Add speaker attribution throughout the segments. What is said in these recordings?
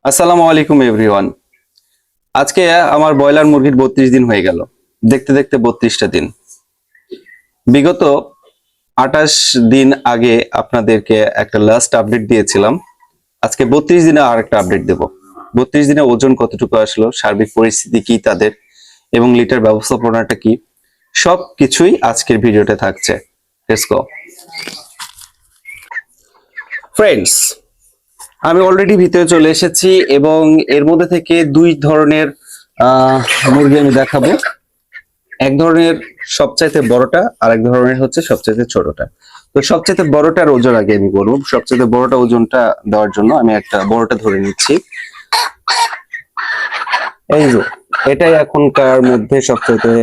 Speaker 1: আসসালামু আলাইকুম এভরিওয়ান। আজকে আমার ব্রয়লার মুরগির 32 দিন হয়ে গেল। দেখতে দেখতে 32টা দিন। বিগত 28 দিন আগে আপনাদেরকে একটা লাস্ট আপডেট দিয়েছিলাম। আজকে 32 দিনে আর একটা আপডেট দেব। 32 দিনে ওজন কতটুকু আসলো, সার্বিক পরিস্থিতি কি তাদের, এবং লিটার ব্যবস্থাপনাটা কি, সব কিছুই আজকের ভিডিওতে থাকছে। Let's go friends. আমি অলরেডি ভিতরে চলে এসেছি এবং এর মধ্যে থেকে দুই ধরনের মুরগি আমি দেখাবো। এক ধরনের সবচাইতে বড়টা, আর এক ধরনের হচ্ছে সবচাইতে ছোটটা। তো সবচাইতে বড়টার ওজন আগে আমি বলবো। সবচাইতে বড়টা ওজনটা দেওয়ার জন্য আমি একটা বড়টা ধরে নিচ্ছি। এই যে এটাই এখনকার মধ্যে সবচাইতে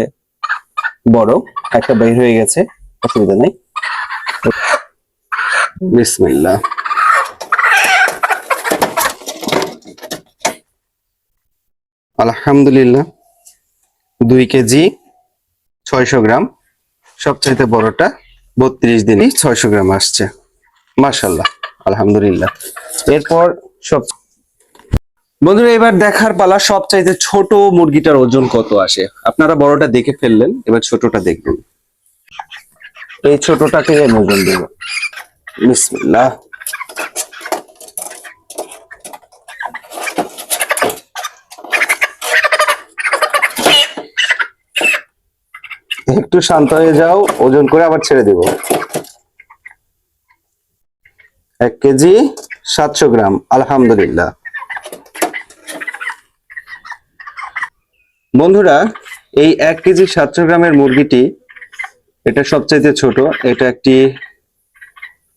Speaker 1: বড়। একটা বের হয়ে গেছে, অসুবিধা নেই। বিসমিল্লাহ। আলহামদুলিল্লাহ, 2 কেজি 600 গ্রাম। সবচাইতে বড়টা 32 দিনই 600 গ্রাম আসছে। মাশাআল্লাহ, আলহামদুলিল্লাহ। এরপর সব বন্ধুরা, এবার দেখার পালা সবচাইতে ছোট মুরগিটার ওজন কত আসে। আপনারা বড়টা দেখে ফেললেন, এবার ছোটটা দেখবেন। এই ছোটটাকে আমি ওজন দেব। বিসমিল্লাহ। একটু শান্ত হয়ে যাও, ওজন করে আবার ছেড়ে দেব। 1 কেজি 700 গ্রাম, আলহামদুলিল্লাহ। বন্ধুরা, এই 1 কেজি 700 গ্রামের মুরগিটি, এটা সবচাইতে ছোট। এটা একটি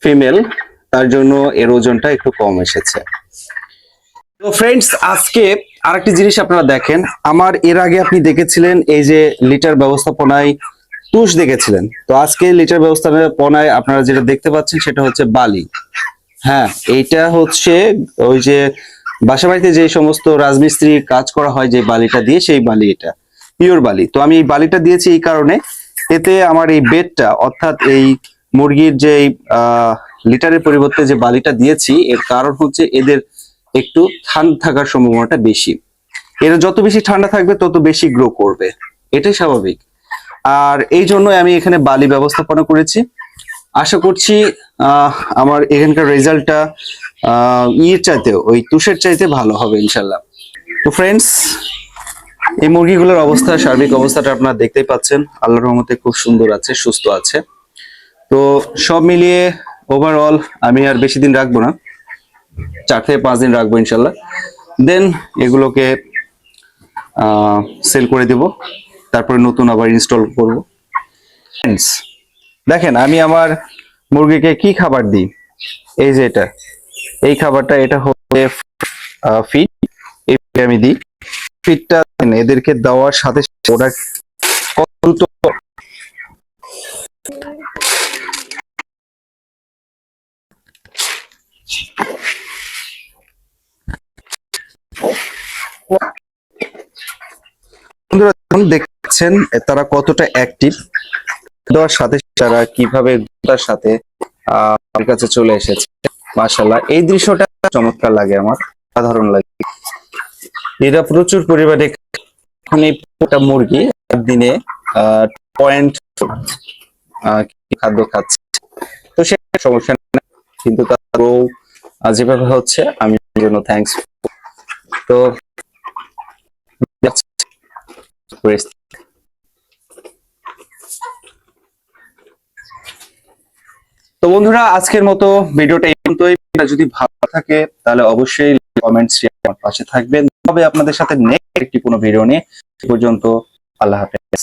Speaker 1: ফিমেল, তার জন্য এর ওজনটা একটু কম এসেছে। তো ফ্রেন্ডস, আজকে আরেকটি জিনিস আপনারা দেখেন। আমার এর আগে আপনি দেখেছিলেন এই যে লিটার ব্যবস্থাপনায় তুষ দেখেছিলেন। তো আজকে লিটার ব্যবস্থাপনায় আপনারা যেটা দেখতে পাচ্ছেন সেটা হচ্ছে বালি। হ্যাঁ, এইটা হচ্ছে ওই যে বাসা বাড়িতে যে সমস্ত রাজমিস্ত্রি কাজ করা হয় যে বালিটা দিয়ে, সেই বালি। এটা পিওর বালি। তো আমি এই বালিটা দিয়েছি এই কারণে, এতে আমার এই বেডটা, অর্থাৎ এই মুরগির যে লিটারের পরিবর্তে যে বালিটা দিয়েছি, এর কারণ হচ্ছে এদের একটু ঠান্ডা থাকার সম্ভাবনাটা বেশি। এরা যত বেশি ঠান্ডা থাকবে তত বেশি গ্রো করবে, এটাই স্বাভাবিক। আর এই জন্য আমি এখানে বালি ব্যবস্থাপনা করেছি। আশা করছি আমার এখানকার রেজাল্টটা ইয়ের চাইতে, ওই তুষের চাইতে ভালো হবে ইনশাল্লাহ। তো ফ্রেন্ডস, এই মুরগিগুলোর অবস্থা, সার্বিক অবস্থাটা আপনারা দেখতেই পাচ্ছেন। আল্লাহর রহমতে খুব সুন্দর আছে, সুস্থ আছে। তো সব মিলিয়ে ওভারঅল আমি আর বেশি দিন রাখবো না, 4 থেকে 5 দিন রাখবো ইনশাল্লাহ। দেন এগুলোকে সেল করে দিব, তারপরে নতুন আবার ইনস্টল করব। ফ্রেন্ডস দেখেন, আমি আমার মুরগিকে কি খাবার দিই। এই যে এই খাবারটা, এটা হচ্ছে ফিড। এই আমি দিই ফিডটা। এদেরকে দেওয়ার সাথে সাথে ওরা কত দ্রুত দেখছেন তারা কতটা অ্যাক্টিভ। দেওয়ার সাথে তারা কিভাবে তার সাথে আমার কাছে চলে এসেছে। মাশাআল্লাহ, এই দৃশ্যটা চমৎকার লাগে, আমার সাধারণ লাগে। এরা প্রচুর পরিমাণে মুরগি দিনে পয়েন্ট খাদ্য খাচ্ছে। তো সে সমস্যা না, কিন্তু তার যেভাবে হচ্ছে, আমি জন্য থ্যাঙ্কস। তো তো বন্ধুরা, আজকের মতো ভিডিওটা এই পর্যন্তই। যদি ভালো থাকে তাহলে অবশ্যই কমেন্টস আমার পাশে থাকবেন। তবে আপনাদের সাথে নেক্সট একটি কোনো ভিডিও নিয়ে, সে পর্যন্ত আল্লাহ হাফেজ।